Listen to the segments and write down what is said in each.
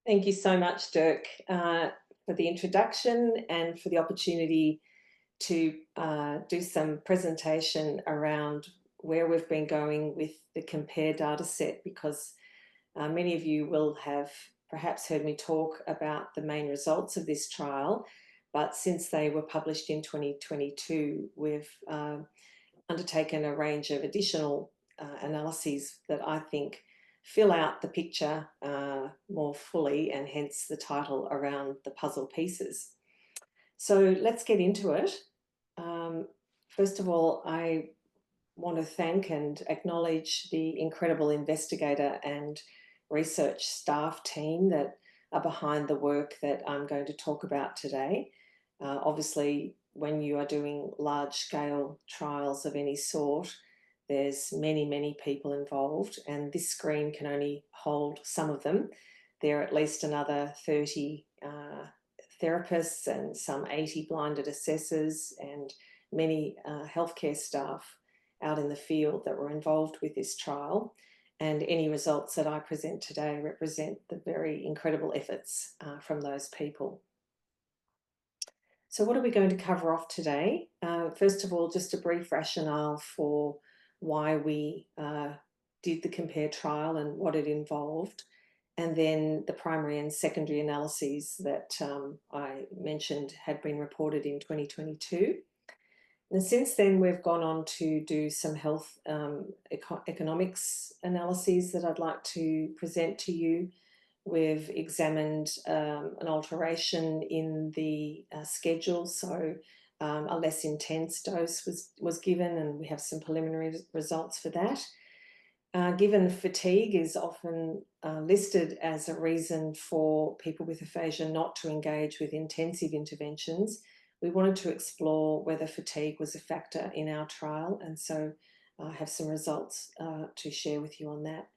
Thank you so much, Dirk, for the introduction and for the opportunity to do some presentation around where we've been going with the COMPARE dataset, because many of you will have perhaps heard me talk about the main results of this trial, but since they were published in 2022, we've undertaken a range of additional analyses that I think fill out the picture more fully, and hence the title around the puzzle pieces. So let's get into it. First of all, I want to thank and acknowledge the incredible investigator and research staff team that are behind the work that I'm going to talk about today. Obviously, when you are doing large-scale trials of any sort, there's many people involved, and this screen can only hold some of them. There are at least another 30 therapists and some 80 blinded assessors and many healthcare staff out in the field that were involved with this trial. And any results that I present today represent the very incredible efforts from those people. So what are we going to cover off today? First of all, just a brief rationale for why we did the COMPARE trial and what it involved, and then the primary and secondary analyses that I mentioned had been reported in 2022. And since then, we've gone on to do some health economics analyses that I'd like to present to you. We've examined an alteration in the schedule, so a less intense dose was given, and we have some preliminary results for that. Given fatigue is often listed as a reason for people with aphasia not to engage with intensive interventions, we wanted to explore whether fatigue was a factor in our trial, and so I have some results to share with you on that.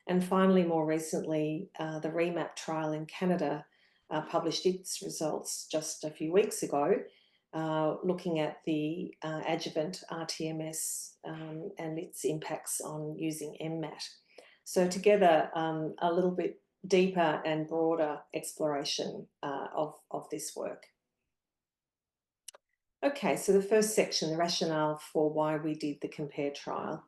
And finally, more recently, the REMAP trial in Canada published its results just a few weeks ago, looking at the adjuvant rTMS and its impacts on using MMAT. So together, a little bit deeper and broader exploration of this work. Okay, so the first section, the rationale for why we did the COMPARE trial.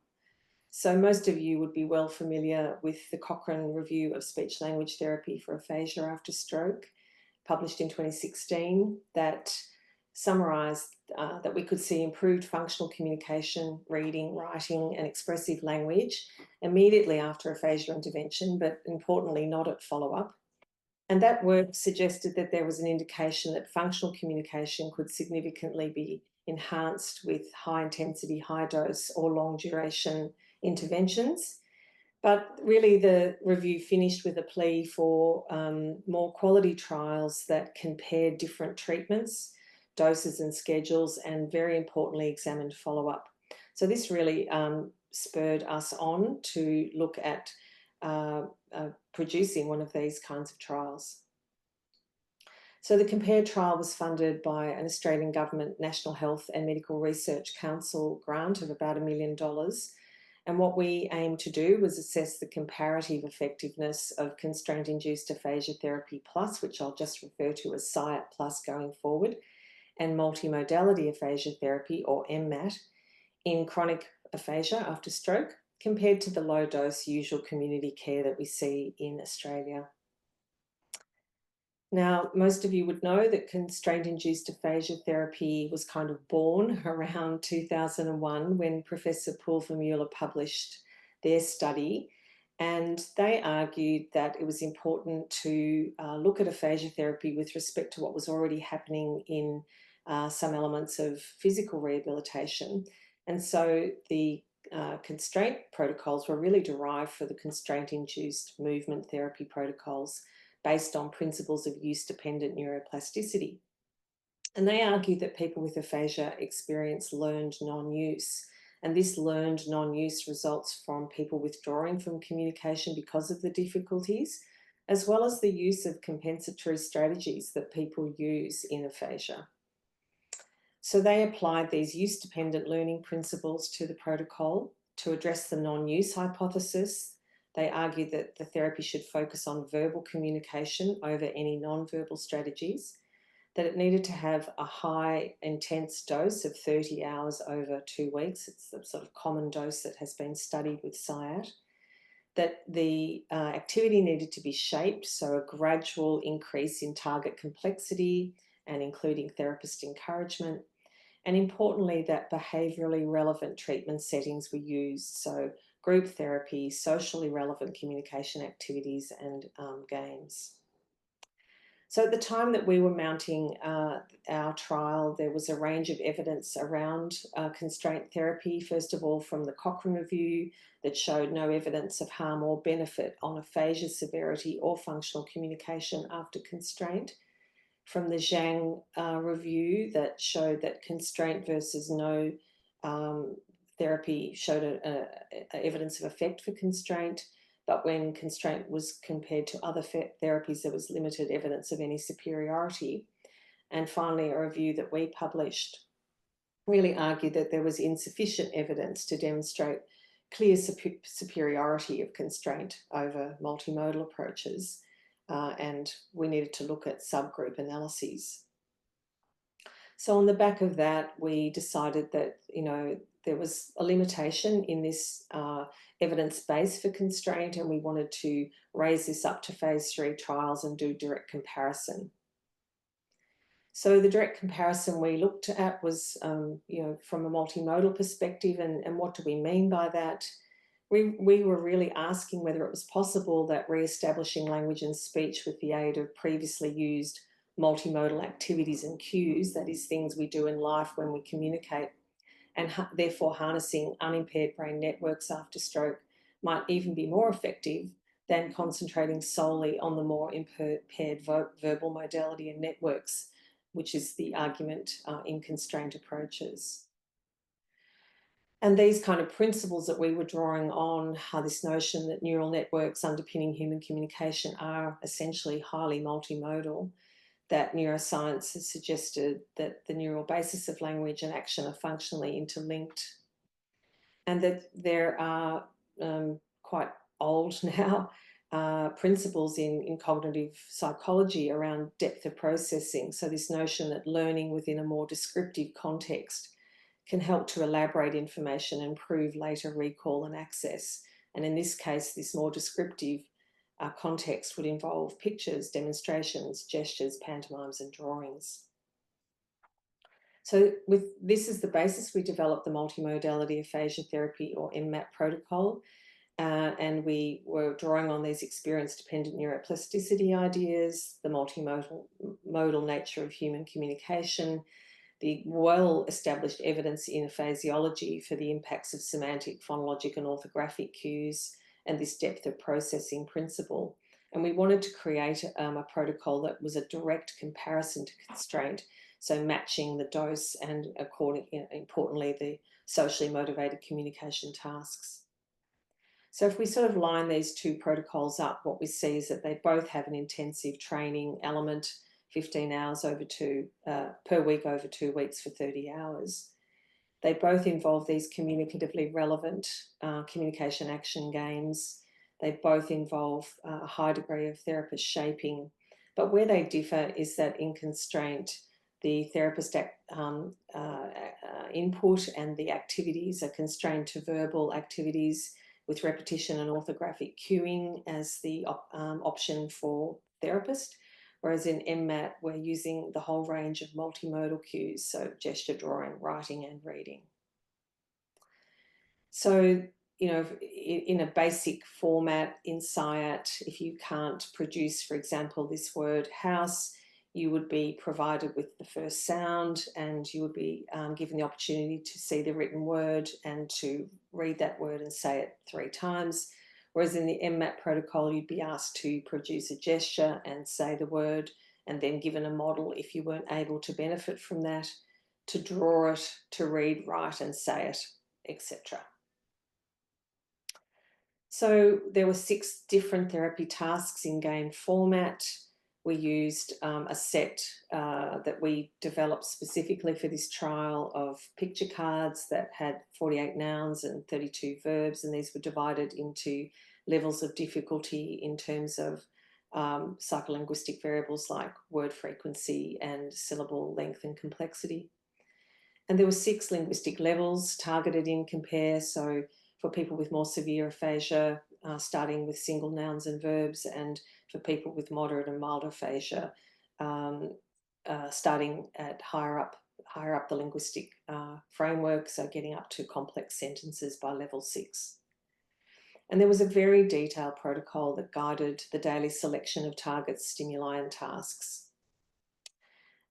So most of you would be well familiar with the Cochrane Review of Speech-Language Therapy for Aphasia After Stroke, published in 2016, that summarised that we could see improved functional communication, reading, writing and expressive language immediately after aphasia intervention, but importantly not at follow-up. And that work suggested that there was an indication that functional communication could significantly be enhanced with high-intensity, high-dose or long-duration interventions. But really the review finished with a plea for more quality trials that compared different treatments, doses and schedules, and very importantly examined follow-up. So this really spurred us on to look at producing one of these kinds of trials. So the COMPARE trial was funded by an Australian Government National Health and Medical Research Council grant of about $1 million. And what we aimed to do was assess the comparative effectiveness of constraint-induced aphasia therapy plus, which I'll just refer to as CIAT Plus going forward, and multi-modality aphasia therapy, or REMAP, in chronic aphasia after stroke, compared to the low-dose usual community care that we see in Australia. Now, most of you would know that constraint-induced aphasia therapy was kind of born around 2001 when Professor Pulvermuller published their study, and they argued that it was important to look at aphasia therapy with respect to what was already happening in some elements of physical rehabilitation. And so the constraint protocols were really derived for the constraint-induced movement therapy protocols based on principles of use-dependent neuroplasticity. And they argued that people with aphasia experience learned non-use, and this learned non-use results from people withdrawing from communication because of the difficulties, as well as the use of compensatory strategies that people use in aphasia. So they applied these use-dependent learning principles to the protocol to address the non-use hypothesis, they argued that the therapy should focus on verbal communication over any non-verbal strategies, that it needed to have a high intense dose of 30 hours over 2 weeks. It's the sort of common dose that has been studied with CIAT. That the activity needed to be shaped, so a gradual increase in target complexity and including therapist encouragement. And importantly, that behaviourally relevant treatment settings were used, so group therapy, socially relevant communication activities, and games. So at the time that we were mounting our trial, there was a range of evidence around constraint therapy, first of all from the Cochrane review that showed no evidence of harm or benefit on aphasia severity or functional communication after constraint, from the Zhang review that showed that constraint versus no therapy showed evidence of effect for constraint, but when constraint was compared to other therapies, there was limited evidence of any superiority. And finally, a review that we published really argued that there was insufficient evidence to demonstrate clear superiority of constraint over multimodal approaches, and we needed to look at subgroup analyses. So on the back of that, we decided that, there was a limitation in this evidence base for constraint, and we wanted to raise this up to phase 3 trials and do direct comparison. So the direct comparison we looked at was, from a multimodal perspective, and what do we mean by that? We were really asking whether it was possible that re-establishing language and speech with the aid of previously used multimodal activities and cues, that is, things we do in life when we communicate, and therefore harnessing unimpaired brain networks after stroke, might even be more effective than concentrating solely on the more impaired verbal modality and networks, which is the argument in constraint approaches. And these kind of principles that we were drawing on are this notion that neural networks underpinning human communication are essentially highly multimodal, that neuroscience has suggested that the neural basis of language and action are functionally interlinked, and that there are quite old now principles in cognitive psychology around depth of processing. So this notion that learning within a more descriptive context can help to elaborate information and improve later recall and access. And in this case, this more descriptive context would involve pictures, demonstrations, gestures, pantomimes, and drawings. So with this as the basis, we developed the Multi-modality Aphasia Therapy, or REMAP protocol, and we were drawing on these experience-dependent neuroplasticity ideas, the multimodal nature of human communication, the well-established evidence in aphasiology for the impacts of semantic, phonologic, and orthographic cues, and this depth of processing principle. And we wanted to create a protocol that was a direct comparison to constraint, so matching the dose and, importantly, the socially motivated communication tasks. So if we sort of line these two protocols up, what we see is that they both have an intensive training element, 15 hours per week over 2 weeks for 30 hours. They both involve these communicatively relevant communication action games. They both involve a high degree of therapist shaping. But where they differ is that in constraint, the therapist input and the activities are constrained to verbal activities with repetition and orthographic cueing as the option for therapist. Whereas in REMAP, we're using the whole range of multimodal cues, so gesture, drawing, writing, and reading. So, in a basic format in CIAT, if you can't produce, for example, this word house, you would be provided with the first sound, and you would be given the opportunity to see the written word and to read that word and say it 3 times. Whereas in the REMAP protocol, you'd be asked to produce a gesture and say the word, and then given a model, if you weren't able to benefit from that, to draw it, to read, write, and say it, etc. So there were 6 different therapy tasks in game format. We used a set that we developed specifically for this trial of picture cards that had 48 nouns and 32 verbs, and these were divided into levels of difficulty in terms of psycholinguistic variables like word frequency and syllable length and complexity. And there were 6 linguistic levels targeted in Compare. So for people with more severe aphasia, starting with single nouns and verbs, and for people with moderate and mild aphasia, starting at higher up the linguistic framework, so getting up to complex sentences by level 6. And there was a very detailed protocol that guided the daily selection of targets, stimuli, and tasks.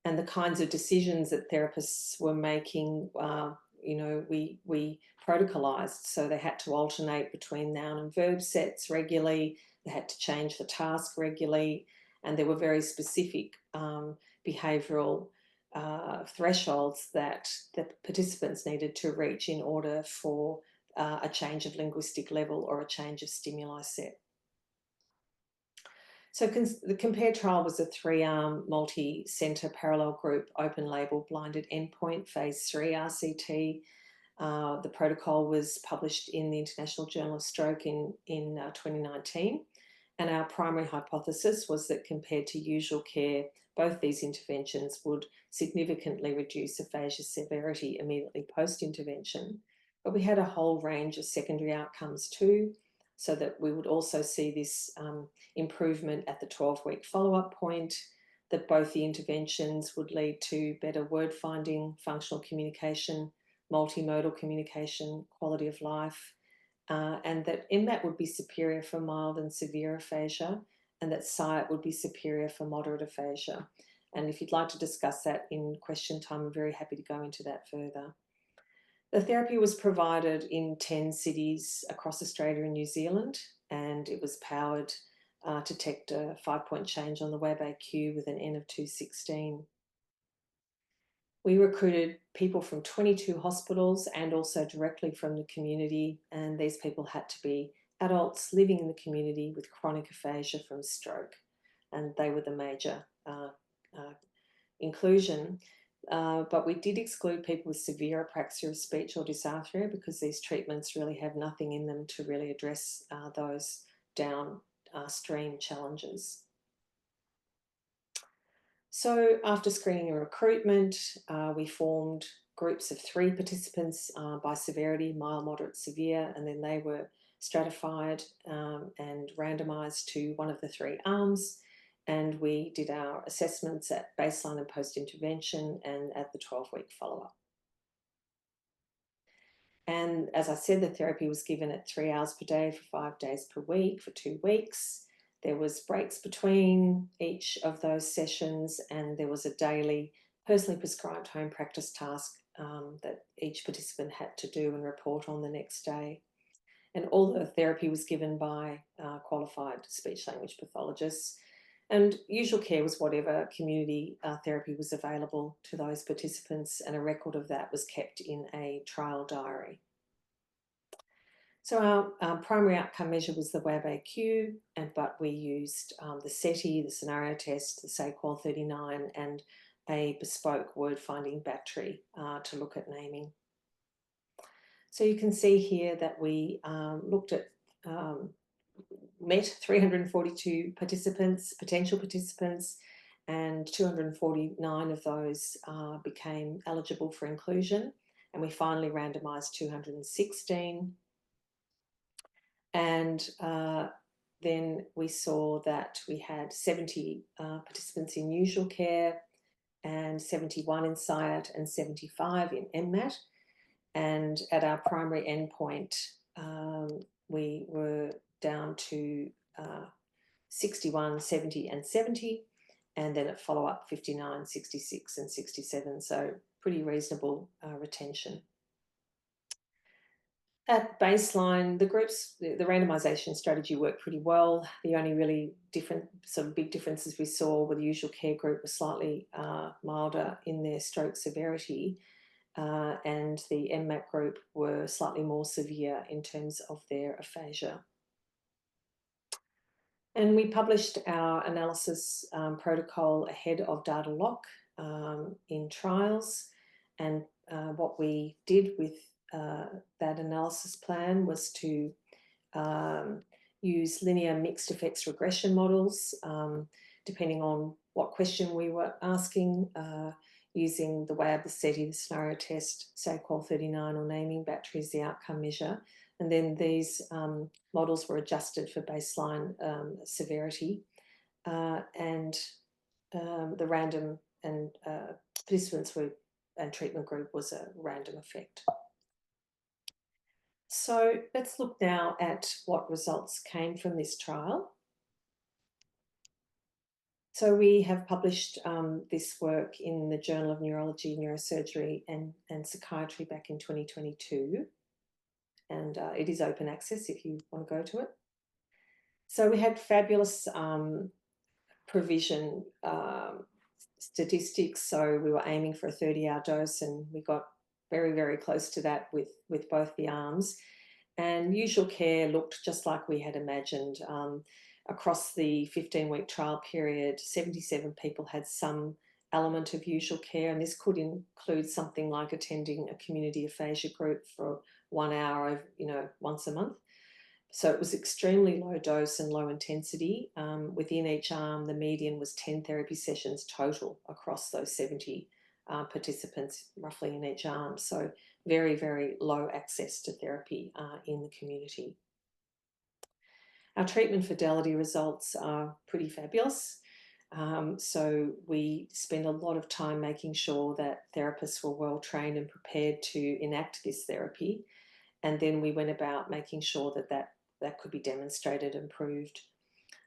And the kinds of decisions that therapists were making, we protocolized. So they had to alternate between noun and verb sets regularly. They had to change the task regularly. And there were very specific behavioural thresholds that the participants needed to reach in order for a change of linguistic level or a change of stimuli set. So the COMPARE trial was a 3-arm, multi-centre parallel group, open label, blinded endpoint, phase 3 RCT. The protocol was published in the International Journal of Stroke in 2019. And our primary hypothesis was that compared to usual care, both these interventions would significantly reduce aphasia severity immediately post-intervention. But we had a whole range of secondary outcomes too, so that we would also see this improvement at the 12-week follow-up point, that both the interventions would lead to better word finding, functional communication, multimodal communication, quality of life, and that REMAP would be superior for mild and severe aphasia, and that CIAT would be superior for moderate aphasia. And if you'd like to discuss that in question time, I'm very happy to go into that further. The therapy was provided in 10 cities across Australia and New Zealand, and it was powered to detect a 5-point change on the WAB-AQ with an N of 216. We recruited people from 22 hospitals and also directly from the community, and these people had to be adults living in the community with chronic aphasia from stroke, and they were the major inclusion. But we did exclude people with severe apraxia of speech or dysarthria because these treatments really have nothing in them to really address those downstream challenges. So after screening and recruitment, we formed groups of 3 participants by severity, mild, moderate, severe, and then they were stratified and randomised to one of the 3 arms. And we did our assessments at baseline and post-intervention and at the 12-week follow-up. And as I said, the therapy was given at 3 hours per day for 5 days per week for 2 weeks. There was breaks between each of those sessions, and there was a daily personally prescribed home practice task that each participant had to do and report on the next day. And all the therapy was given by qualified speech-language pathologists. And usual care was whatever community therapy was available to those participants, and a record of that was kept in a trial diary. So our primary outcome measure was the WAB-AQ, but we used the SETI, the scenario test, the SAQOL 39, and a bespoke word-finding battery to look at naming. So you can see here that we looked at met 342 participants, potential participants, and 249 of those became eligible for inclusion, and we finally randomised 216. And then we saw that we had 70 participants in usual care, and 71 in CIAT, and 75 in REMAP. And at our primary endpoint, we were down to 61, 70, and 70, and then at follow-up 59, 66, and 67, so pretty reasonable retention. At baseline, the randomisation strategy worked pretty well. The only really big differences we saw with the usual care group were slightly milder in their stroke severity, and the REMAP group were slightly more severe in terms of their aphasia. And we published our analysis protocol ahead of data lock in trials, and what we did with that analysis plan was to use linear mixed effects regression models, depending on what question we were asking, using the WAB, the SETI, the scenario test, SAQOL 39, or naming battery as the outcome measure. And then these models were adjusted for baseline severity, and the random and participants and treatment group was a random effect. So let's look now at what results came from this trial. So we have published this work in the Journal of Neurology, Neurosurgery and Psychiatry back in 2022. And it is open access if you want to go to it. So we had fabulous provision statistics. So we were aiming for a 30-hour dose, and we got very, very close to that with both the arms. And usual care looked just like we had imagined. Across the 15-week trial period, 77 people had some element of usual care, and this could include something like attending a community aphasia group for 1 hour, once a month. So it was extremely low dose and low intensity. Within each arm, the median was 10 therapy sessions total across those 70 participants, roughly in each arm. So very, very low access to therapy in the community. Our treatment fidelity results are pretty fabulous. So we spend a lot of time making sure that therapists were well trained and prepared to enact this therapy. And then we went about making sure that could be demonstrated and proved.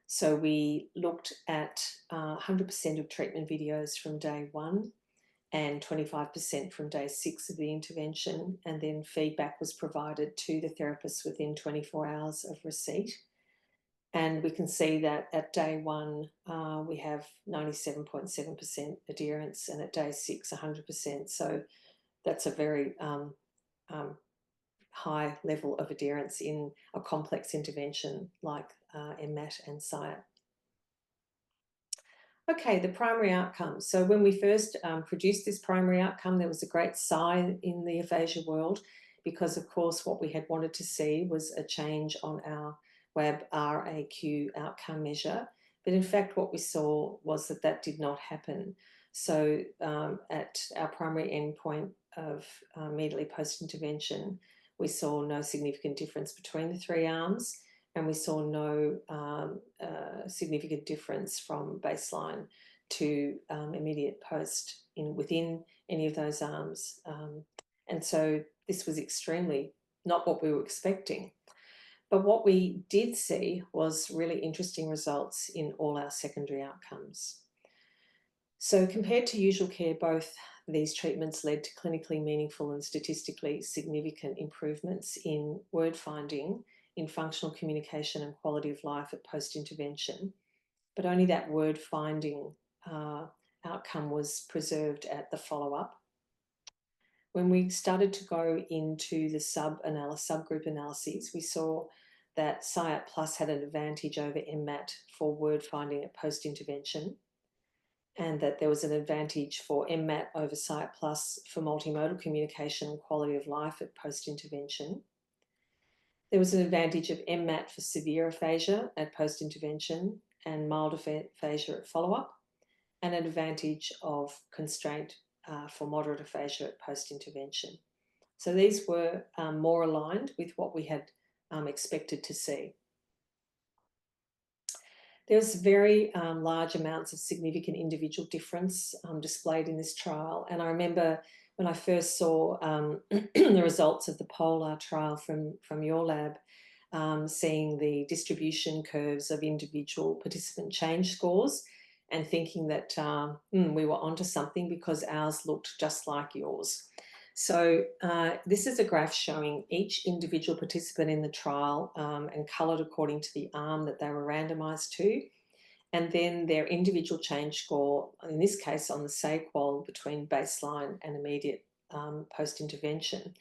So we looked at 100% of treatment videos from day 1 and 25% from day 6 of the intervention, and then feedback was provided to the therapists within 24 hours of receipt. And we can see that at day 1, we have 97.7% adherence, and at day 6, 100%. So that's a very high level of adherence in a complex intervention like REMAP and CIAT. Okay, the primary outcome. So when we first produced this primary outcome, there was a great sigh in the aphasia world because, of course, what we had wanted to see was a change on our WAB-RAQ outcome measure. But in fact, what we saw was that did not happen. So at our primary endpoint of immediately post-intervention, we saw no significant difference between the 3 arms, and we saw no significant difference from baseline to immediate post within any of those arms. And so this was extremely not what we were expecting. But what we did see was really interesting results in all our secondary outcomes. So compared to usual care, both these treatments led to clinically meaningful and statistically significant improvements in word finding, in functional communication and quality of life at post-intervention. But only that word finding outcome was preserved at the follow-up. When we started to go into the subgroup analyses, we saw that CIAT Plus had an advantage over REMAP for word finding at post-intervention, and that there was an advantage for REMAP over CIAT Plus for multimodal communication and quality of life at post-intervention. There was an advantage of REMAP for severe aphasia at post-intervention and mild aphasia at follow-up, and an advantage of constraint for moderate aphasia at post-intervention. So these were more aligned with what we had expected to see. There's very large amounts of significant individual difference displayed in this trial. And I remember when I first saw the results of the POLAR trial from your lab, seeing the distribution curves of individual participant change scores and thinking that we were onto something because ours looked just like yours. So this is a graph showing each individual participant in the trial and coloured according to the arm that they were randomised to, and then their individual change score, in this case on the SAQOL between baseline and immediate post-intervention.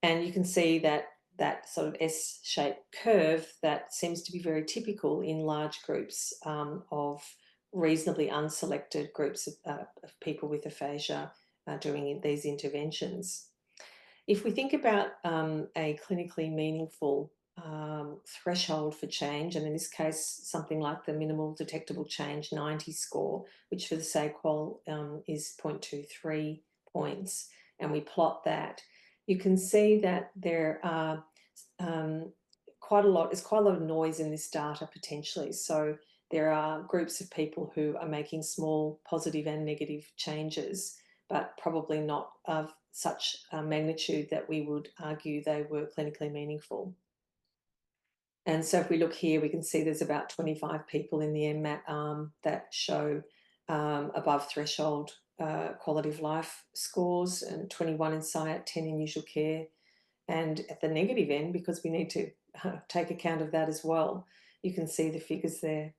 And you can see that sort of S-shaped curve that seems to be very typical in large groups of reasonably unselected groups of people with aphasia doing these interventions. If we think about a clinically meaningful threshold for change, and in this case, something like the minimal detectable change 90 score, which for the SAQOL is 0.23 points, and we plot that, you can see that there are quite a lot of noise in this data potentially. So there are groups of people who are making small positive and negative changes, but probably not of such a magnitude that we would argue they were clinically meaningful. And so if we look here, we can see there's about 25 people in the REMAP arm that show above threshold quality of life scores, and 21 in CIAT, 10 in usual care. And at the negative end, because we need to take account of that as well, you can see the figures there.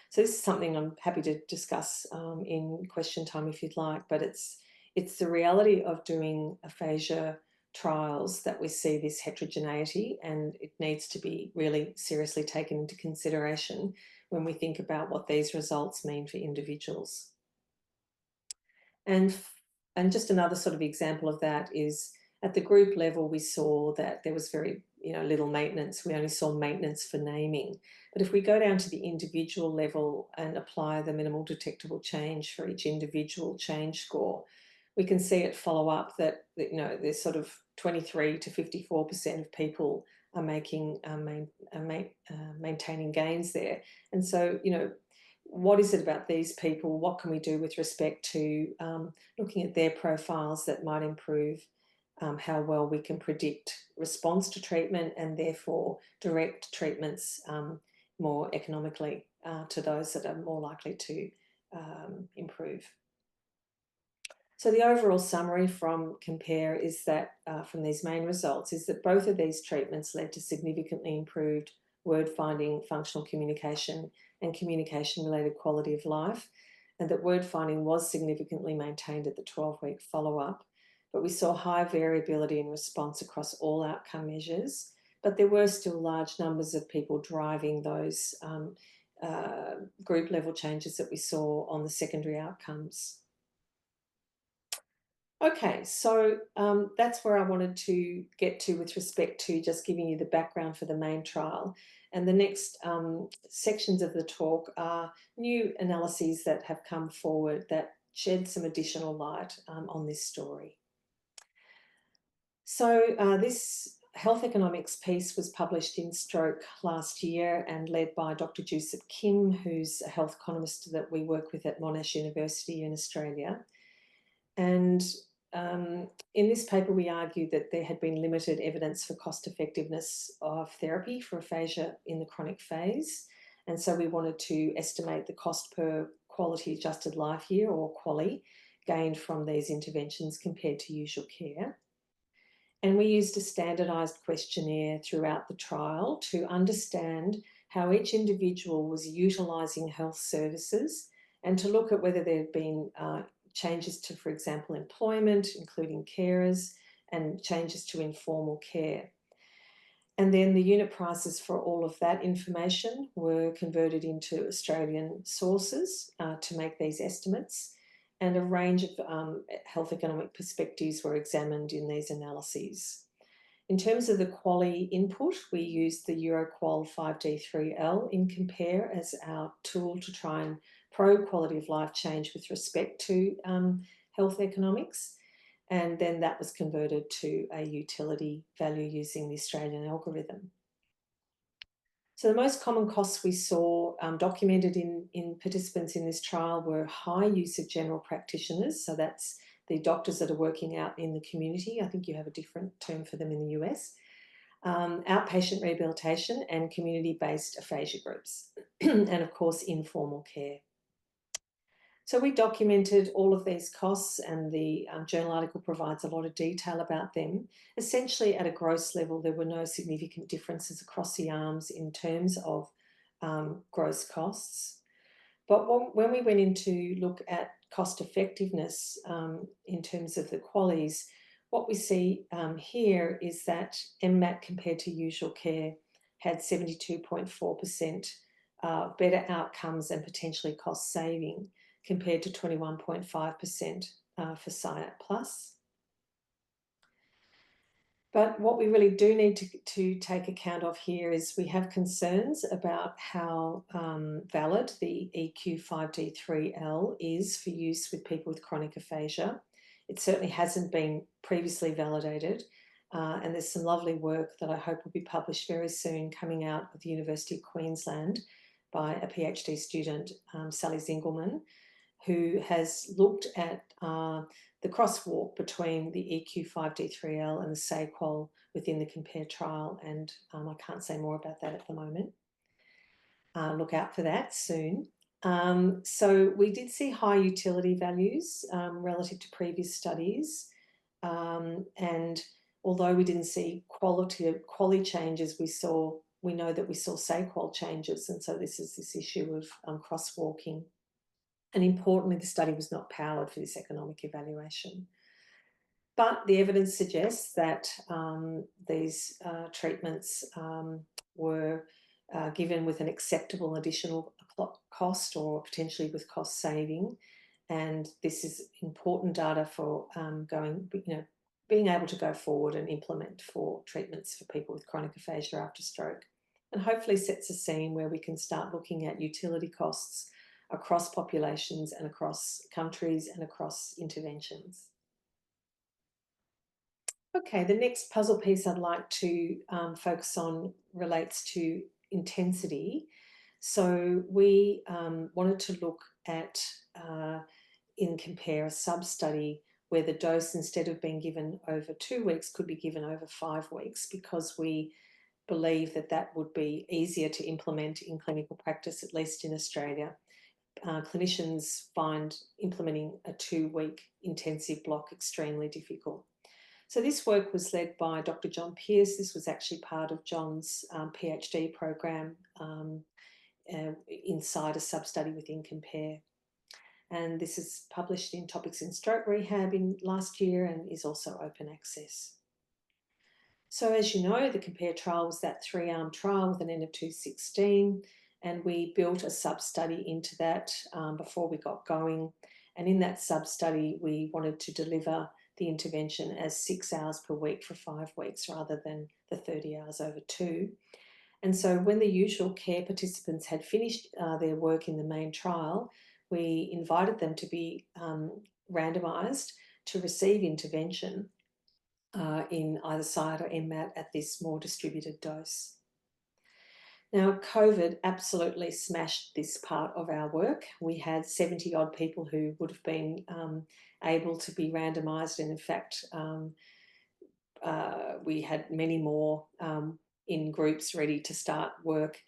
So this is something I'm happy to discuss in question time if you'd like, but it's the reality of doing aphasia trials that we see this heterogeneity, and it needs to be really seriously taken into consideration when we think about what these results mean for individuals. And just another sort of example of that is at the group level, we saw that there was very little maintenance. We only saw maintenance for naming. But if we go down to the individual level and apply the minimal detectable change for each individual change score, we can see at follow-up that there's sort of 23 to 54% of people are making maintaining gains there. And so, what is it about these people? What can we do with respect to looking at their profiles that might improve how well we can predict response to treatment, and therefore direct treatments more economically to those that are more likely to improve. So the overall summary from COMPARE is that, from these main results, is that both of these treatments led to significantly improved word finding, functional communication, and communication-related quality of life, and that word finding was significantly maintained at the 12-week follow-up. But we saw high variability in response across all outcome measures, but there were still large numbers of people driving those group level changes that we saw on the secondary outcomes. Okay, so that's where I wanted to get to with respect to just giving you the background for the main trial. And the next sections of the talk are new analyses that have come forward that shed some additional light on this story. So this health economics piece was published in Stroke last year and led by Dr. Joseph Kim, who's a health economist that we work with at Monash University in Australia. And in this paper, we argued that there had been limited evidence for cost effectiveness of therapy for aphasia in the chronic phase. And so we wanted to estimate the cost per quality adjusted life year, or QALY, gained from these interventions compared to usual care. And we used a standardised questionnaire throughout the trial to understand how each individual was utilising health services, and to look at whether there had been changes to, for example, employment, including carers, and changes to informal care. And then the unit prices for all of that information were converted into Australian sources to make these estimates, and a range of health economic perspectives were examined in these analyses. In terms of the QALY input, we used the EuroQual 5D3L in COMPARE as our tool to try and probe quality of life change with respect to health economics, and then that was converted to a utility value using the Australian algorithm. So the most common costs we saw documented in participants in this trial were high use of general practitioners, so that's the doctors that are working out in the community. I think you have a different term for them in the US. Outpatient rehabilitation and community-based aphasia groups, and of course informal care. So we documented all of these costs, and the journal article provides a lot of detail about them. Essentially, at a gross level, there were no significant differences across the arms in terms of gross costs. But when we went in to look at cost effectiveness in terms of the QALYs, what we see here is that MMAT compared to usual care had 72.4% better outcomes and potentially cost saving, compared to 21.5% for CIAT Plus. But what we really do need to take account of here is we have concerns about how valid the EQ5D3L is for use with people with chronic aphasia. It certainly hasn't been previously validated, and there's some lovely work that I hope will be published very soon coming out of the University of Queensland by a PhD student, Sally Zingelman, who has looked at the crosswalk between the EQ5D3L and the SAQOL within the COMPARE trial, and I can't say more about that at the moment. Look out for that soon. So we did see high utility values relative to previous studies, and although we didn't see quality changes, we know that we saw SAQOL changes, and so this is this issue of crosswalking. And importantly, the study was not powered for this economic evaluation. But the evidence suggests that these treatments were given with an acceptable additional cost or potentially with cost saving. And this is important data for being able to go forward and implement for treatments for people with chronic aphasia after stroke. And hopefully sets a scene where we can start looking at utility costs across populations and across countries and across interventions. Okay, the next puzzle piece I'd like to focus on relates to intensity. So we wanted to look at, in COMPARE, a sub-study where the dose, instead of being given over 2 weeks, could be given over 5 weeks, because we believe that that would be easier to implement in clinical practice, at least in Australia. Clinicians find implementing a 2-week intensive block extremely difficult. So this work was led by Dr. John Pearce. This was actually part of John's PhD program inside a sub-study within COMPARE. And this is published in Topics in Stroke Rehab last year and is also open access. So as you know, the COMPARE trial was that 3-arm trial with an N of 216, and we built a sub-study into that before we got going. And in that sub-study, we wanted to deliver the intervention as 6 hours per week for 5 weeks rather than the 30 hours over 2. And so when the usual care participants had finished their work in the main trial, we invited them to be randomised to receive intervention in either CIAT or REMAP at this more distributed dose. Now, COVID absolutely smashed this part of our work. We had 70 odd people who would have been able to be randomised, and in fact, we had many more in groups ready to start work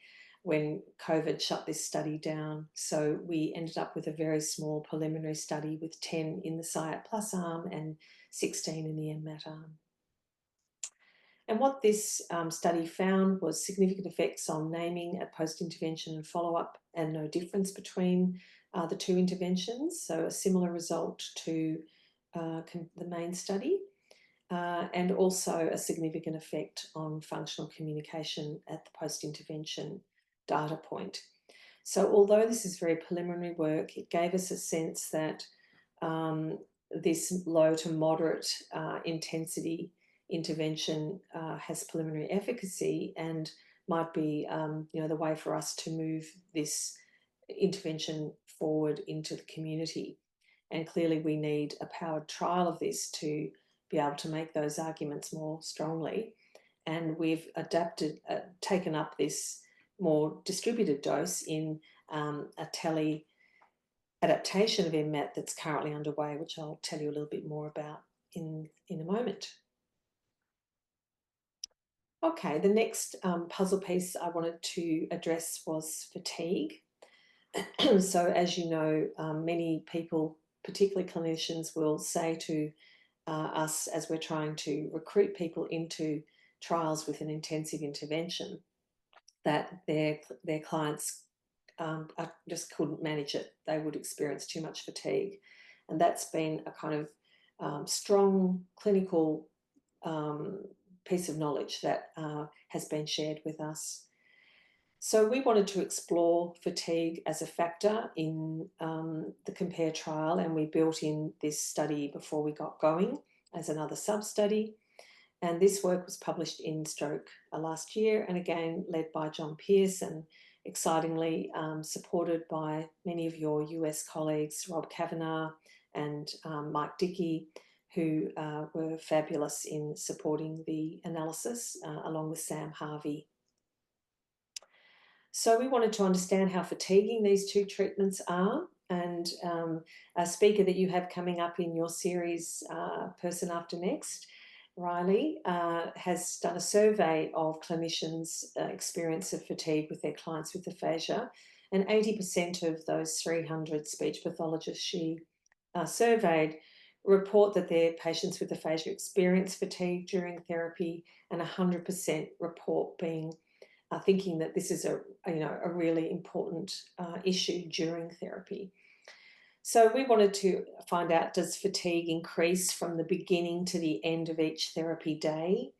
when COVID shut this study down. So we ended up with a very small preliminary study with 10 in the CIAT Plus arm and 16 in the REMAP arm. And what this study found was significant effects on naming at post-intervention and follow-up, and no difference between the two interventions, so a similar result to the main study, and also a significant effect on functional communication at the post-intervention data point. So although this is very preliminary work, it gave us a sense that this low to moderate intensity intervention has preliminary efficacy and might be the way for us to move this intervention forward into the community. And clearly we need a powered trial of this to be able to make those arguments more strongly. And we've taken up this more distributed dose in a tele adaptation of REMAP that's currently underway, which I'll tell you a little bit more about in a moment. Okay, the next puzzle piece I wanted to address was fatigue. So as you know, many people, particularly clinicians, will say to us as we're trying to recruit people into trials with an intensive intervention that their clients just couldn't manage it. They would experience too much fatigue. And that's been a kind of strong clinical piece of knowledge that has been shared with us. So we wanted to explore fatigue as a factor in the COMPARE trial, and we built in this study before we got going as another sub-study. And this work was published in Stroke last year, and again led by John Pearce, and excitingly supported by many of your US colleagues, Rob Kavanagh and Mike Dickey, who were fabulous in supporting the analysis, along with Sam Harvey. So we wanted to understand how fatiguing these two treatments are, and a speaker that you have coming up in your series, Person After Next, Riley, has done a survey of clinicians' experience of fatigue with their clients with aphasia, and 80% of those 300 speech pathologists she surveyed report that their patients with aphasia experience fatigue during therapy, and 100% report being thinking that this is a really important issue during therapy. So we wanted to find out, does fatigue increase from the beginning to the end of each therapy day?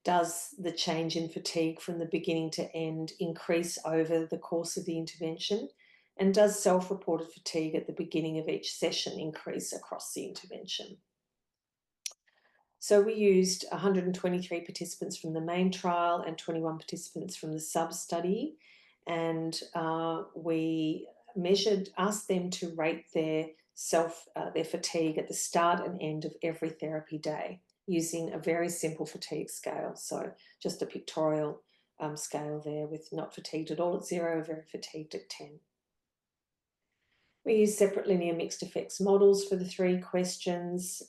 Does the change in fatigue from the beginning to end increase over the course of the intervention? And does self-reported fatigue at the beginning of each session increase across the intervention? So we used 123 participants from the main trial and 21 participants from the sub-study, and we asked them to rate their fatigue at the start and end of every therapy day using a very simple fatigue scale. So just a pictorial scale there, with not fatigued at all at 0, very fatigued at 10. We used separate linear mixed effects models for the 3 questions,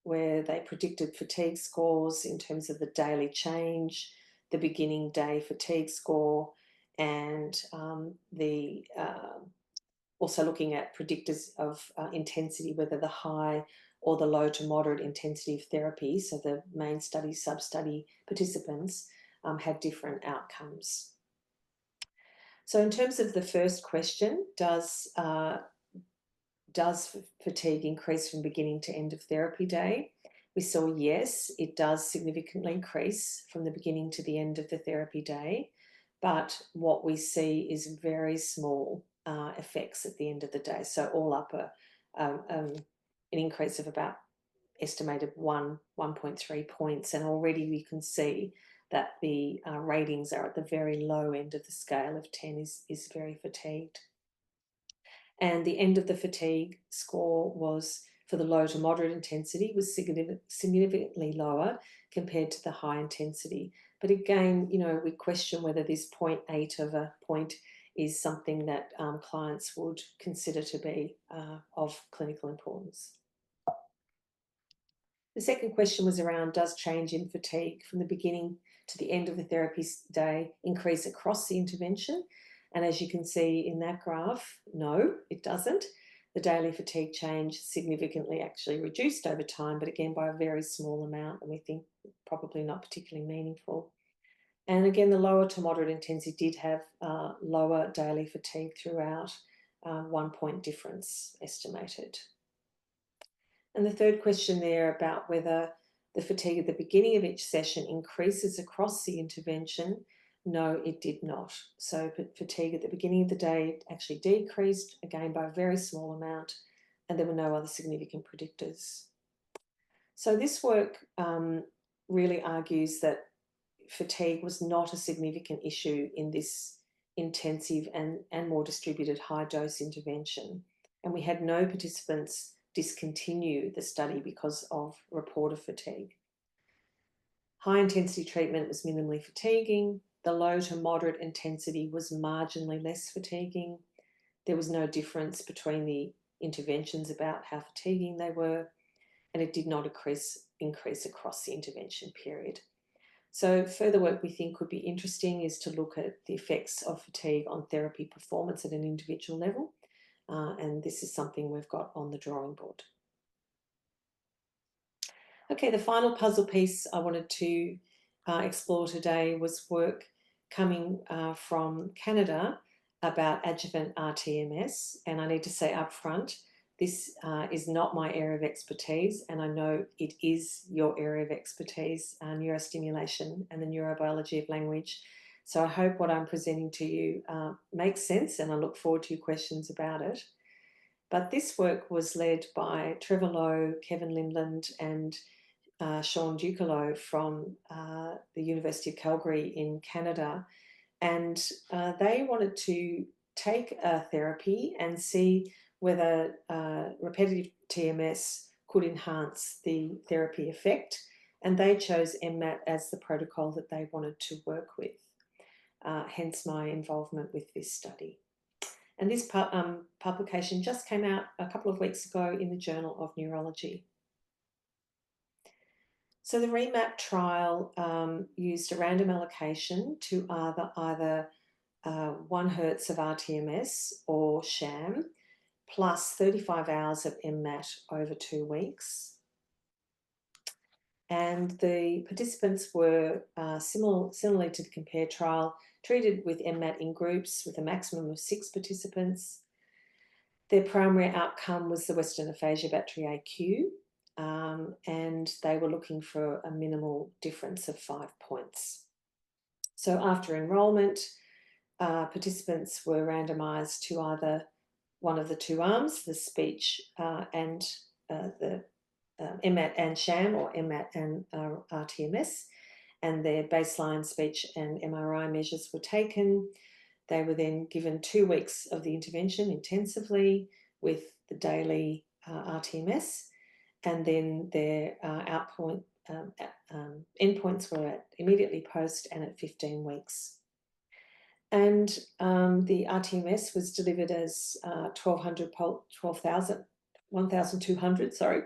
where they predicted fatigue scores in terms of the daily change, the beginning day fatigue score, and also looking at predictors of intensity, whether the high or the low to moderate intensity of therapy. So the main study, sub-study participants had different outcomes. So in terms of the first question, does fatigue increase from beginning to end of therapy day? We saw yes, it does significantly increase from the beginning to the end of the therapy day, but what we see is very small effects at the end of the day. So all up an increase of about estimated 1.3 points, and already we can see that the ratings are at the very low end of the scale of 10 is very fatigued. And the end of the fatigue score was, for the low to moderate intensity, was significantly lower compared to the high intensity. But again, we question whether this 0.8 of a point is something that clients would consider to be of clinical importance. The second question was around, does change in fatigue from the beginning to the end of the therapy day increase across the intervention? And as you can see in that graph, no, it doesn't. The daily fatigue change significantly actually reduced over time, but again by a very small amount, and we think probably not particularly meaningful. And again, the lower to moderate intensity did have lower daily fatigue throughout, 1 point difference estimated. And the third question there about whether the fatigue at the beginning of each session increases across the intervention, no, it did not. So fatigue at the beginning of the day actually decreased, again by a very small amount, and there were no other significant predictors. So this work really argues that fatigue was not a significant issue in this intensive and more distributed high dose intervention. And we had no participants discontinue the study because of reported fatigue. High intensity treatment was minimally fatiguing. The low to moderate intensity was marginally less fatiguing. There was no difference between the interventions about how fatiguing they were, and it did not increase across the intervention period. So further work we think would be interesting is to look at the effects of fatigue on therapy performance at an individual level, and this is something we've got on the drawing board. Okay, the final puzzle piece I wanted to explore today was work coming from Canada about adjuvant rTMS, and I need to say up front, this is not my area of expertise, and I know it is your area of expertise, neurostimulation and the neurobiology of language. So I hope what I'm presenting to you makes sense, and I look forward to your questions about it. But this work was led by Trevor Lowe, Kevin Lindland, and Sean Ducalo from the University of Calgary in Canada, and they wanted to take a therapy and see whether repetitive TMS could enhance the therapy effect, and they chose MMAT as the protocol that they wanted to work with, hence my involvement with this study. And this publication just came out a couple of weeks ago in the Journal of Neurology. So the REMAP trial used a random allocation to either 1 Hertz of rTMS or sham, plus 35 hours of MMAT over 2 weeks. And the participants were, similarly to the COMPARE trial, treated with MMAT in groups with a maximum of 6 participants. Their primary outcome was the Western Aphasia Battery AQ, and they were looking for a minimal difference of 5 points. So after enrolment, participants were randomised to either one of the 2 arms, the speech and the MMAT and sham, or MMAT and rTMS, and their baseline speech and MRI measures were taken. They were then given 2 weeks of the intervention intensively with the daily rTMS, and then their endpoints were at immediately post and at 15 weeks. And the rTMS was delivered as 1,200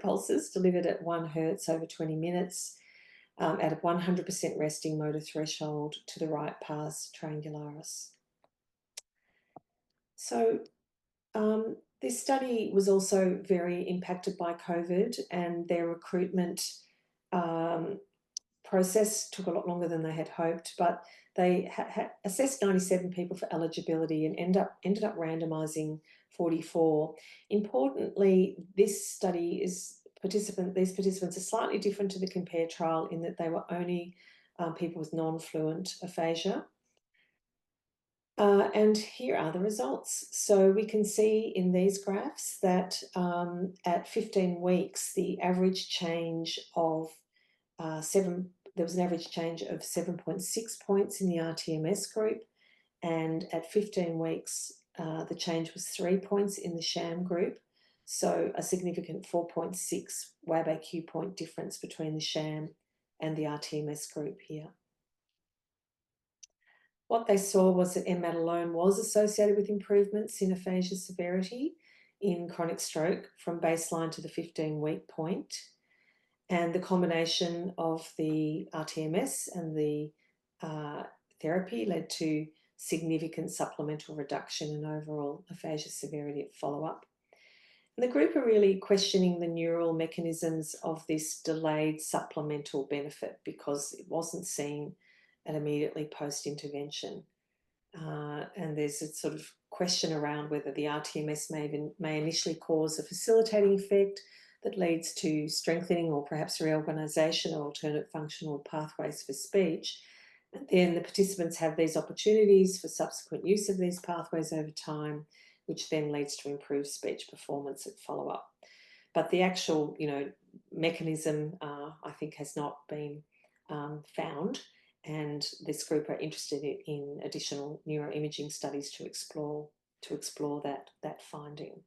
pulses delivered at 1 Hertz over 20 minutes at a 100% resting motor threshold to the right pars triangularis. So this study was also very impacted by COVID, and their recruitment process took a lot longer than they had hoped, but they assessed 97 people for eligibility and ended up randomising 44. Importantly, this study these participants are slightly different to the COMPARE trial in that they were only people with non-fluent aphasia. And here are the results. So we can see in these graphs that at 15 weeks, the average change of there was an average change of 7.6 points in the rTMS group, and at 15 weeks, the change was 3 points in the sham group, so a significant 4.6 WAB-AQ point difference between the sham and the rTMS group here. What they saw was that MMAT alone was associated with improvements in aphasia severity in chronic stroke from baseline to the 15-week point. And the combination of the rTMS and the therapy led to significant supplemental reduction in overall aphasia severity at follow-up. And the group are really questioning the neural mechanisms of this delayed supplemental benefit because it wasn't seen at immediately post-intervention. And there's a sort of question around whether the rTMS may initially cause a facilitating effect that leads to strengthening or perhaps reorganisation of alternate functional pathways for speech. And then the participants have these opportunities for subsequent use of these pathways over time, which then leads to improved speech performance at follow-up. But the actual, mechanism, I think, has not been found, and this group are interested in additional neuroimaging studies to explore that finding.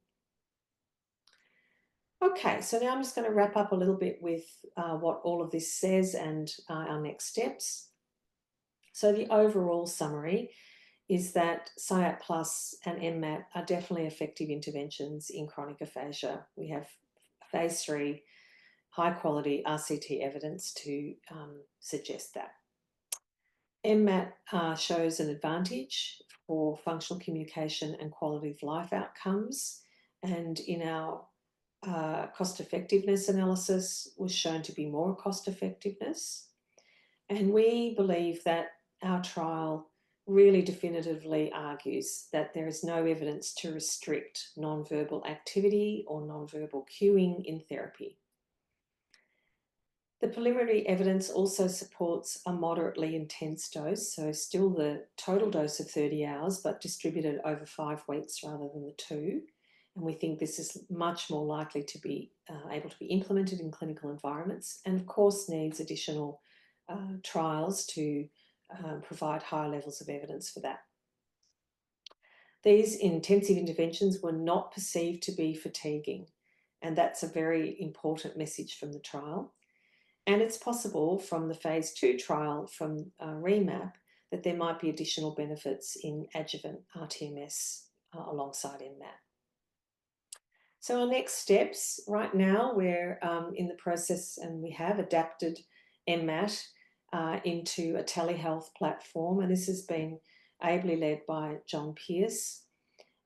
Okay, so now I'm just going to wrap up a little bit with what all of this says and our next steps. So the overall summary is that CIAT Plus and MMAT are definitely effective interventions in chronic aphasia. We have phase 3 high quality RCT evidence to suggest that. MMAT shows an advantage for functional communication and quality of life outcomes, and in our cost effectiveness analysis was shown to be more cost effectiveness. And we believe that our trial really definitively argues that there is no evidence to restrict non-verbal activity or non-verbal cueing in therapy. The preliminary evidence also supports a moderately intense dose, so still the total dose of 30 hours, but distributed over 5 weeks rather than the 2. And we think this is much more likely to be able to be implemented in clinical environments, and of course needs additional trials to provide higher levels of evidence for that. These intensive interventions were not perceived to be fatiguing, and that's a very important message from the trial. And it's possible from the phase 2 trial from REMAP that there might be additional benefits in adjuvant rTMS alongside MMAT. So our next steps, right now we're in the process, and we have adapted MMAT into a telehealth platform, and this has been ably led by John Pearce.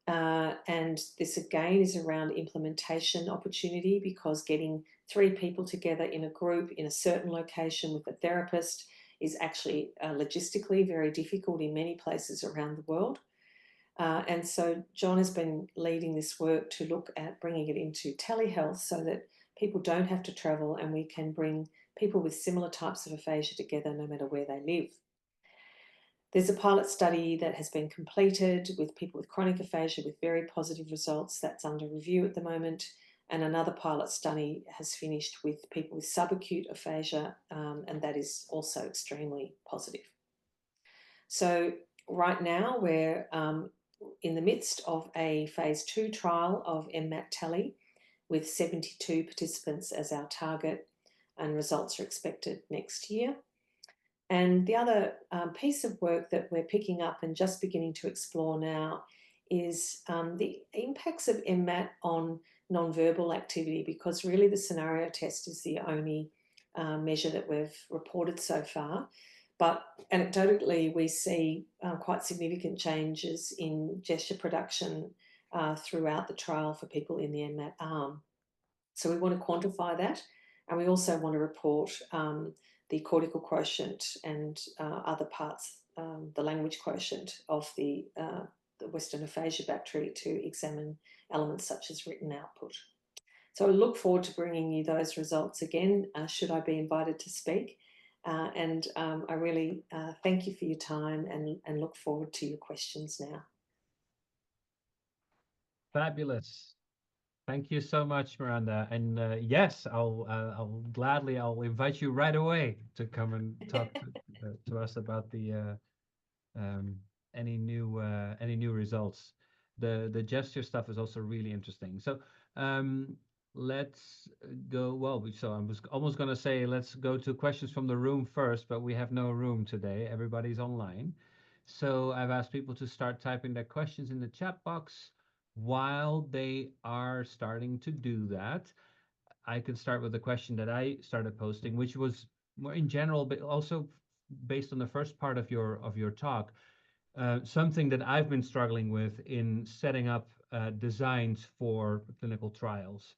And this again is around implementation opportunity, because getting 3 people together in a group in a certain location with a therapist is actually logistically very difficult in many places around the world. And so John has been leading this work to look at bringing it into telehealth so that people don't have to travel, and we can bring people with similar types of aphasia together no matter where they live. There's a pilot study that has been completed with people with chronic aphasia with very positive results. That's under review at the moment. And another pilot study has finished with people with subacute aphasia, and that is also extremely positive. So right now we're in the midst of a phase 2 trial of MMAT Tele with 72 participants as our target, and results are expected next year. And the other piece of work that we're picking up and just beginning to explore now is the impacts of MMAT on nonverbal activity, because really the scenario test is the only measure that we've reported so far. But anecdotally, we see quite significant changes in gesture production throughout the trial for people in the MMAT arm. So we want to quantify that, and we also want to report the cortical quotient and other parts, the language quotient of the Western aphasia battery, to examine elements such as written output. So I look forward to bringing you those results again, should I be invited to speak. And I really thank you for your time, and look forward to your questions now. Fabulous. Thank you so much, Miranda. And yes, I'll gladly invite you right away to come and talk to us about the any new results. The gesture stuff is also really interesting. So let's go. Well, so I was almost gonna say let's go to questions from the room first, but we have no room today. Everybody's online. So I've asked people to start typing their questions in the chat box. While they are starting to do that, I can start with the question that I started posting, which was more in general, but also based on the first part of your talk. Something that I've been struggling with in setting up designs for clinical trials.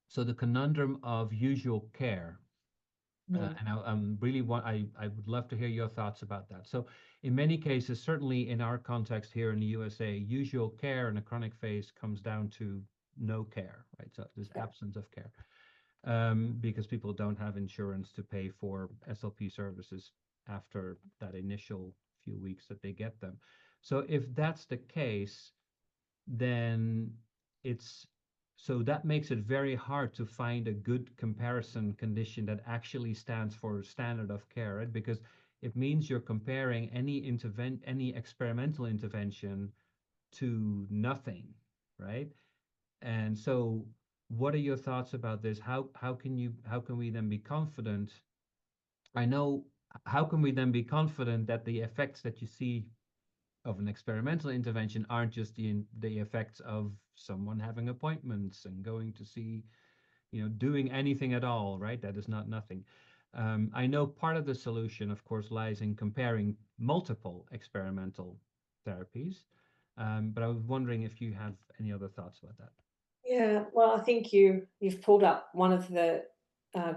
So the conundrum of usual care. And I'm really I would love to hear your thoughts about that. So in many cases, certainly in our context here in the USA, usual care in a chronic phase comes down to no care, right? So there's absence of care because people don't have insurance to pay for SLP services after that initial few weeks that they get them. So if that's the case, then it's so that makes it very hard to find a good comparison condition that actually stands for standard of care, right? Because it means you're comparing any experimental intervention to nothing, right? And so what are your thoughts about this? How can we then be confident? I know how can we then be confident that the effects that you see of an experimental intervention aren't just the effects of someone having appointments and going to see, doing anything at all, right? That is not nothing. I know part of the solution, of course, lies in comparing multiple experimental therapies, but I was wondering if you have any other thoughts about that. Yeah, well, I think you've pulled up one of the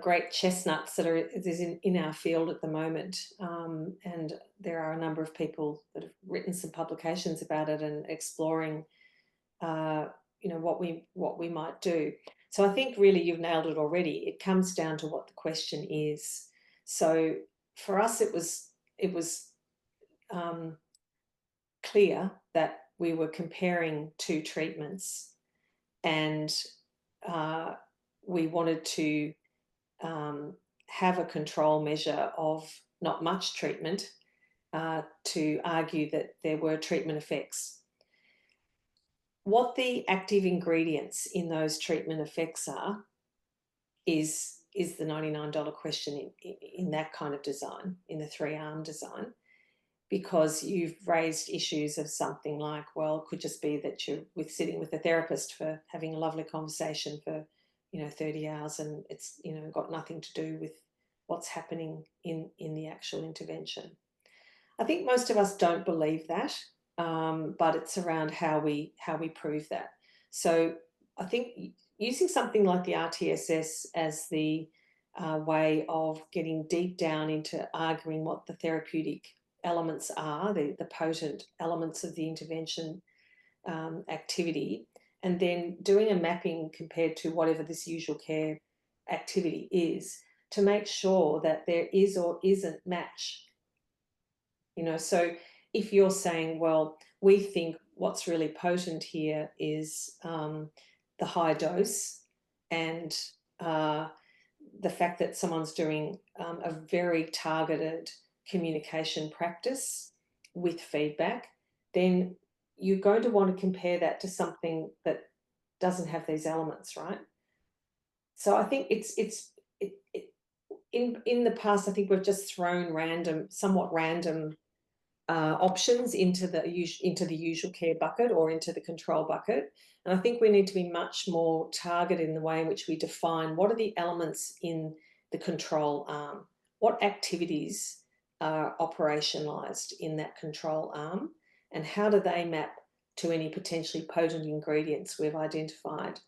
great chestnuts that is in our field at the moment, and there are a number of people that have written some publications about it and exploring, what we might do. So I think really you've nailed it already. It comes down to what the question is. So for us, it was clear that we were comparing 2 treatments. and we wanted to have a control measure of not much treatment to argue that there were treatment effects. What the active ingredients in those treatment effects are is the $99 question in that kind of design, in the 3-arm design, because you've raised issues of something like, well, it could just be that you're sitting with a therapist for having a lovely conversation for 30 hours, and it's got nothing to do with what's happening in the actual intervention. I think most of us don't believe that, but it's around how we prove that. So I think using something like the RTSS as the way of getting deep down into arguing what the therapeutic elements are, the potent elements of the intervention activity, and then doing a mapping compared to whatever this usual care activity is, to make sure that there is or isn't match. So if you're saying, well, we think what's really potent here is the high dose, and the fact that someone's doing a very targeted communication practice with feedback, then you're going to want to compare that to something that doesn't have these elements, right? So I think in the past, I think we've just thrown somewhat random options into the usual care bucket or into the control bucket. And I think we need to be much more targeted in the way in which we define what are the elements in the control arm, what activities are operationalized in that control arm, and how do they map to any potentially potent ingredients we've identified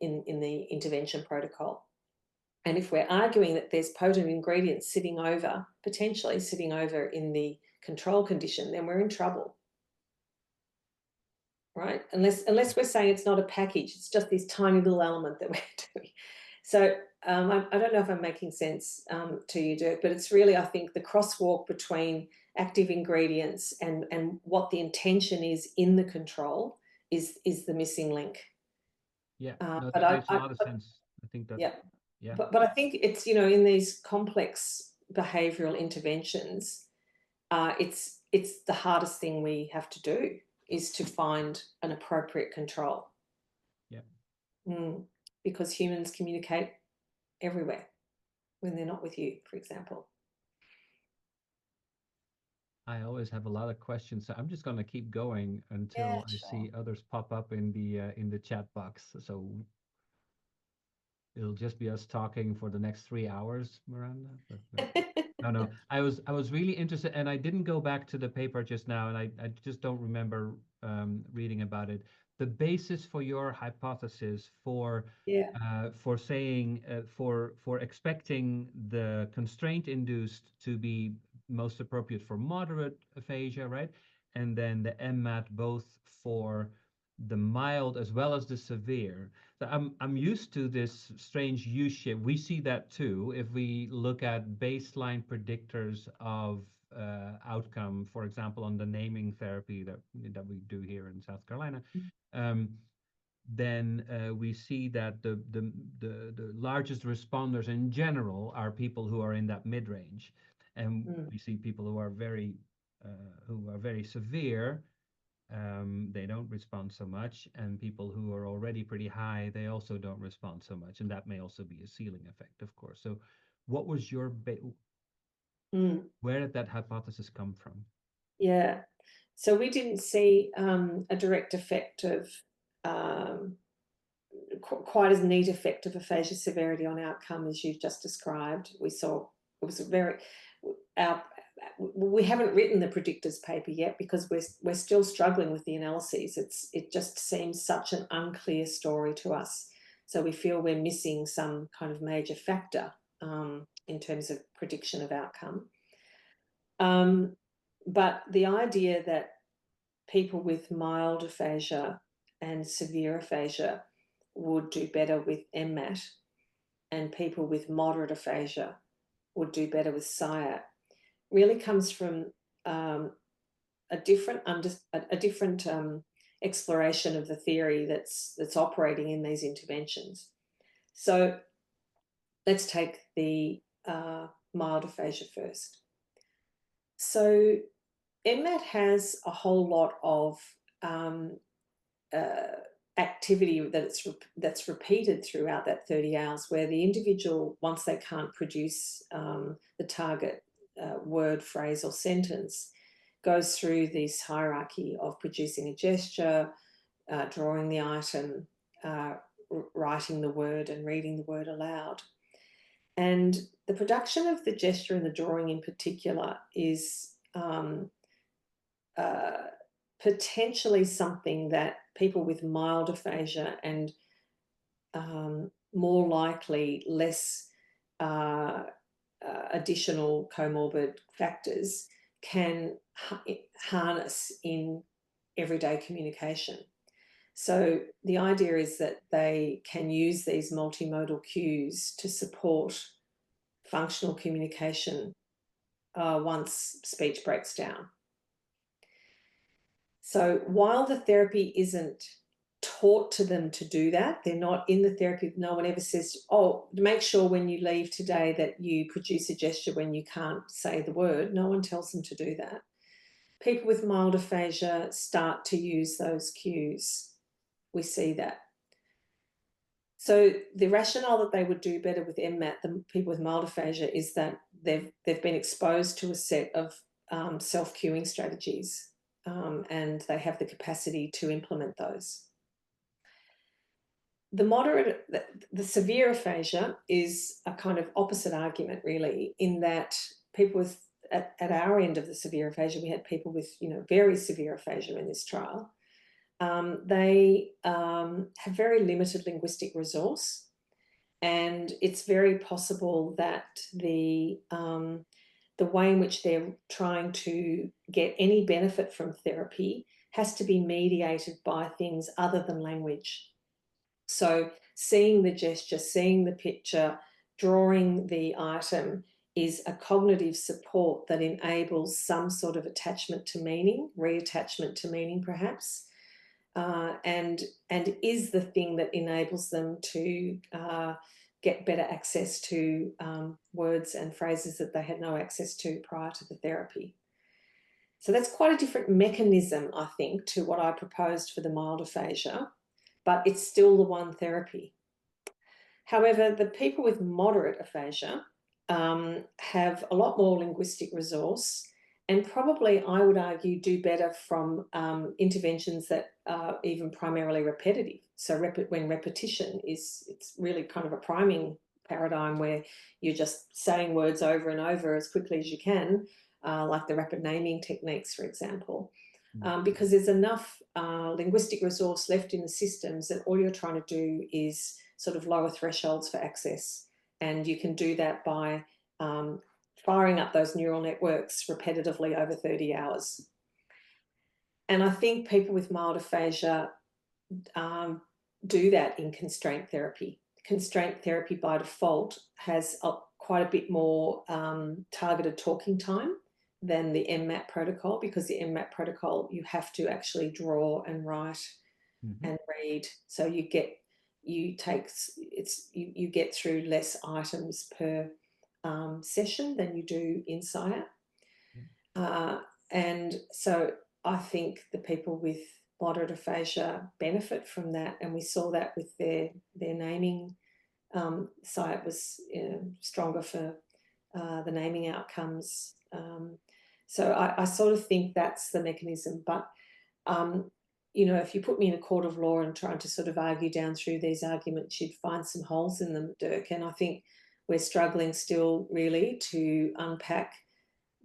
in the intervention protocol. And if we're arguing that there's potent ingredients potentially sitting over in the control condition, then we're in trouble, right? Unless we're saying it's not a package, it's just this tiny little element that we're doing. So I don't know if I'm making sense to you, Dirk, but it's really, I think, the crosswalk between active ingredients and what the intention is in the control is the missing link. Yeah, no, that makes a lot of sense. I think that, yeah. But I think it's, in these complex behavioural interventions, it's the hardest thing we have to do is to find an appropriate control. Yeah. Because humans communicate everywhere when they're not with you, for example. I always have a lot of questions, so I'm just going to keep going until I see others pop up in the chat box. So it'll just be us talking for the next 3 hours, Miranda. But no. I was really interested, and I didn't go back to the paper just now, and I just don't remember reading about it. The basis for your hypothesis for saying for expecting the constraint induced to be most appropriate for moderate aphasia, right? And then the MMAT both for the mild as well as the severe. So I'm used to this strange U-shape. We see that too if we look at baseline predictors of outcome, for example, on the naming therapy that we do here in South Carolina. Then we see that the largest responders in general are people who are in that mid-range, and we see people who are very severe. They don't respond so much, and people who are already pretty high, they also don't respond so much, and that may also be a ceiling effect, of course. So what was your where did that hypothesis come from? Yeah, so we didn't see a direct effect of quite as neat effect of aphasia severity on outcome as you've just described. We saw it was we haven't written the predictors paper yet because we're still struggling with the analyses. It just seems such an unclear story to us. So we feel we're missing some kind of major factor in terms of prediction of outcome. But the idea that people with mild aphasia and severe aphasia would do better with MMAT, and people with moderate aphasia would do better with CIAT, really comes from a different exploration of the theory that's operating in these interventions. So let's take the mild aphasia first. So REMAP has a whole lot of activity that's repeated throughout that 30 hours, where the individual, once they can't produce the target word, phrase, or sentence, goes through this hierarchy of producing a gesture, drawing the item, writing the word, and reading the word aloud. And the production of the gesture and the drawing in particular is potentially something that people with mild aphasia and more likely less additional comorbid factors can harness in everyday communication. So the idea is that they can use these multimodal cues to support functional communication once speech breaks down. So while the therapy isn't taught to them to do that, they're not in the therapy, no one ever says, oh, make sure when you leave today that you produce a gesture when you can't say the word. No one tells them to do that. People with mild aphasia start to use those cues. We see that. So the rationale that they would do better with REMAP than people with mild aphasia is that they've been exposed to a set of self-cueing strategies, and they have the capacity to implement those. The severe aphasia is a kind of opposite argument, really, in that people with, at our end of the severe aphasia, we had people with, very severe aphasia in this trial. They have very limited linguistic resource, and it's very possible that the way in which they're trying to get any benefit from therapy has to be mediated by things other than language. So seeing the gesture, seeing the picture, drawing the item is a cognitive support that enables some sort of attachment to meaning, reattachment to meaning perhaps, and is the thing that enables them to get better access to words and phrases that they had no access to prior to the therapy. So that's quite a different mechanism, I think, to what I proposed for the mild aphasia, but it's still the one therapy. However, the people with moderate aphasia have a lot more linguistic resource, and probably, I would argue, do better from interventions that are even primarily repetitive. So when repetition it's really kind of a priming paradigm where you're just saying words over and over as quickly as you can, like the rapid naming techniques, for example, because there's enough linguistic resource left in the systems that all you're trying to do is sort of lower thresholds for access. And you can do that by firing up those neural networks repetitively over 30 hours. And I think people with mild aphasia do that in constraint therapy. Constraint therapy by default has quite a bit more targeted talking time than the REMAP protocol, because the REMAP protocol, you have to actually draw and write and read. So you get through less items per session than you do in CIAT. And so I think the people with moderate aphasia benefit from that, and we saw that with their naming. CIAT was stronger for the naming outcomes. So I sort of think that's the mechanism. But, if you put me in a court of law and trying to sort of argue down through these arguments, you'd find some holes in them, Dirk. And I think we're struggling still really to unpack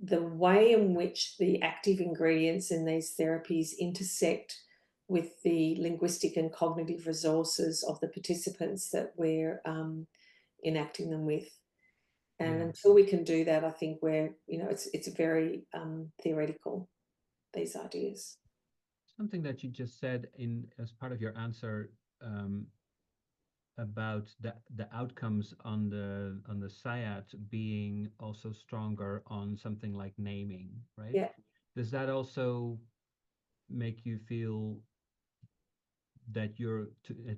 the way in which the active ingredients in these therapies intersect with the linguistic and cognitive resources of the participants that we're enacting them with. And until we can do that, I think it's very theoretical, these ideas. Something that you just said as part of your answer about the outcomes on the CIAT being also stronger on something like naming, right? Yeah. Does that also make you feel that you're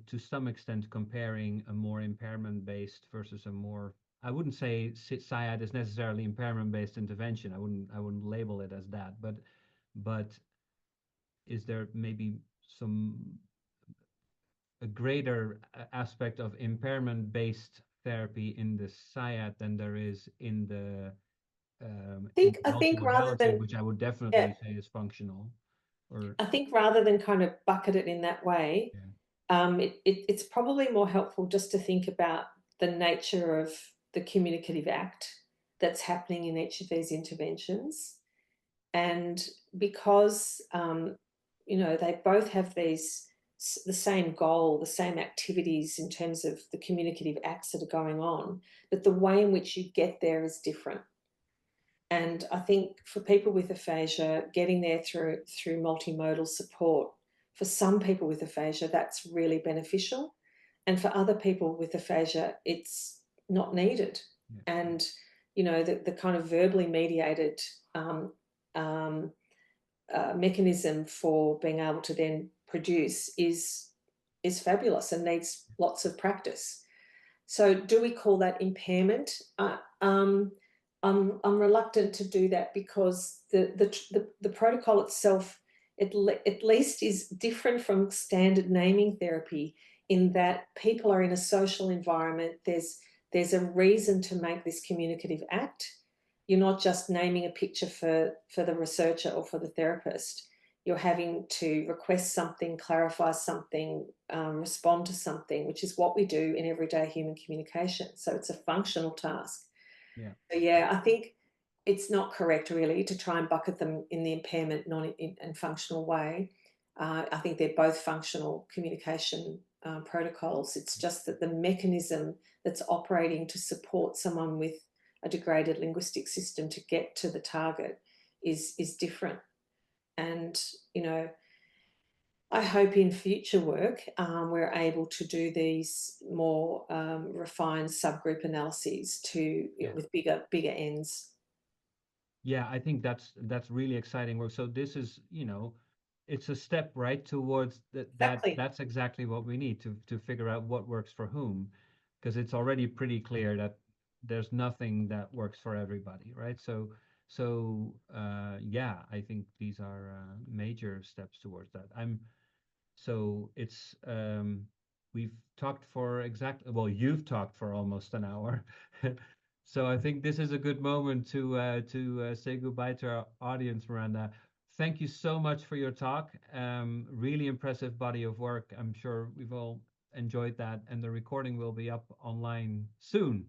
to some extent comparing a more impairment based versus a more, I wouldn't say CIAT is necessarily impairment based intervention. I wouldn't label it as that, but is there maybe some a greater aspect of impairment based therapy in the CIAT than there is in I the think rather multimodality, than which I would yeah, definitely say is functional. Or I think rather than kind of bucket it in that way, yeah, it's probably more helpful just to think about the nature of the communicative act that's happening in each of these interventions. And because, they both have the same goal, the same activities in terms of the communicative acts that are going on, but the way in which you get there is different. And I think for people with aphasia, getting there through multimodal support, for some people with aphasia, that's really beneficial. And for other people with aphasia, it's not needed. yeah, And, the kind of verbally mediated um, um, mechanism for being able to then produce is fabulous and needs lots of practice. So, do we call that impairment? I'm reluctant to do that because the protocol itself, at least, is different from standard naming therapy in that people are in a social environment. There's a reason to make this communicative act. You're not just naming a picture for the researcher or for the therapist. You're having to request something, clarify something, respond to something, which is what we do in everyday human communication. So it's a functional task. yeah, So yeah, I think it's not correct really to try and bucket them in the impairment, and functional way. I think they're both functional communication protocols. It's just that the mechanism that's operating to support someone with a degraded linguistic system to get to the target is different. And you know, I hope in future work we're able to do these more refined subgroup analyses yeah. with bigger ends. Yeah, I think that's really exciting work. So this is, it's a step right towards Exactly. that's exactly what we need to figure out what works for whom, because it's already pretty clear that there's nothing that works for everybody, right? So yeah, I think these are major steps towards that. So it's we've talked for well, you've talked for almost an hour. So I think this is a good moment to say goodbye to our audience, Miranda. Thank you so much for your talk. Really impressive body of work. I'm sure we've all enjoyed that, and the recording will be up online soon.